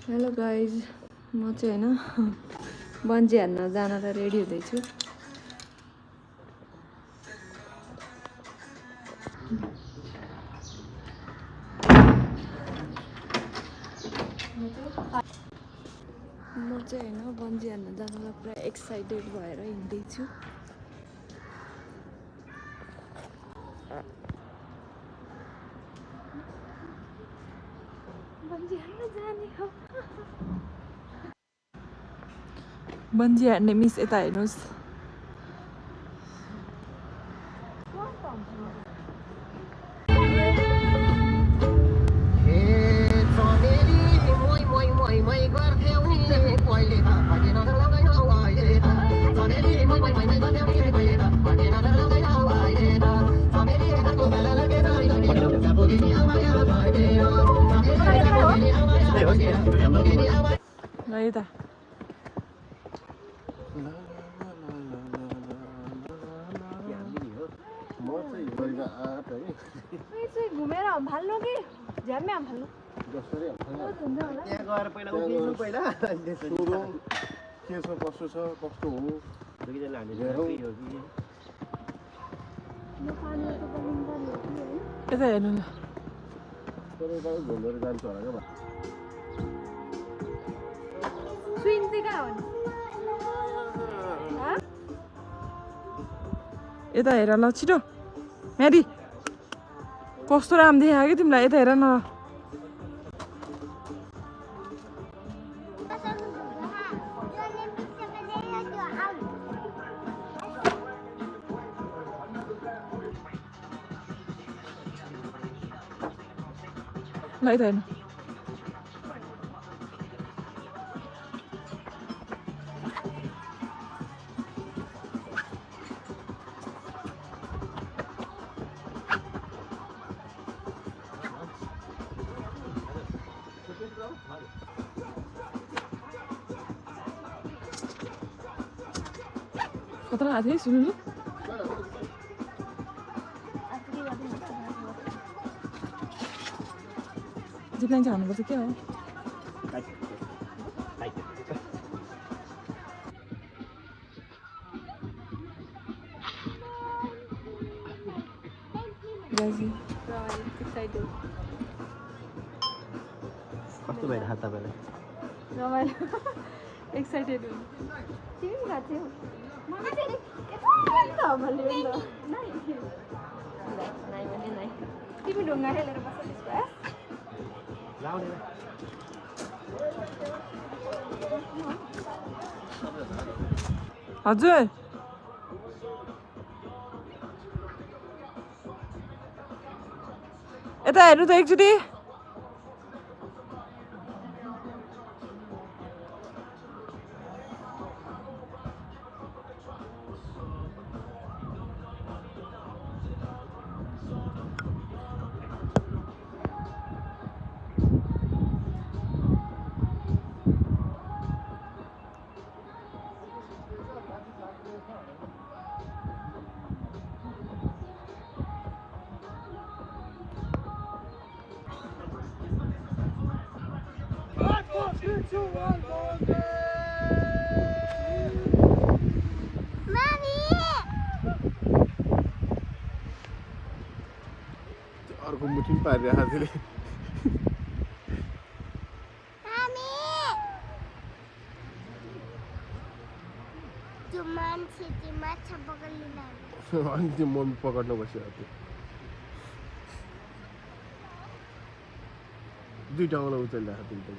Hello guys, म चाहिँ होइन बन्जी हान्न जानलाई रेडी हुँदैछु। म चाहिँ होइन बन्जी हान्न जानलाई पुरा एक्साइटेड भएर हिँड्दैछु। बन्जी हान्न जाने हो। बन्जी हान्ने मिस यता हेर्नुहोस्। यता घुमेर हाल्नु कि झ्याम्मै हाल्नु के छ कस्तो छ कस्तो हो यता हेर्नु न। घुमेर जान्छ होला क्या स्विङ चाहिँ कहाँ हो? यता हेर ल छिटो म्यारी, कस्तो राम्रो देखायो कि तिमीलाई। यता हेर न। ल यता हेर्नु। खतरा आएको थियो सुन्नु। जिपलाइन चाहिँ हान्नुपर्छ क्या हो। कस्तो भइरहेको छ तपाईँलाई? रमाइलो एक्साइटेड हुनु। तिमी पनि गएको थियौ? तिमी ढुङ्गा खेलेर बस्छ। हजुर यता हेर्नु त एकचोटि। अर्को मुठी पनि पारिरहेको थियो। अनि त्यो मम्मी पकड्नु बसिरहेको थियो। दुईटा औँला उचालिरहेको थियो।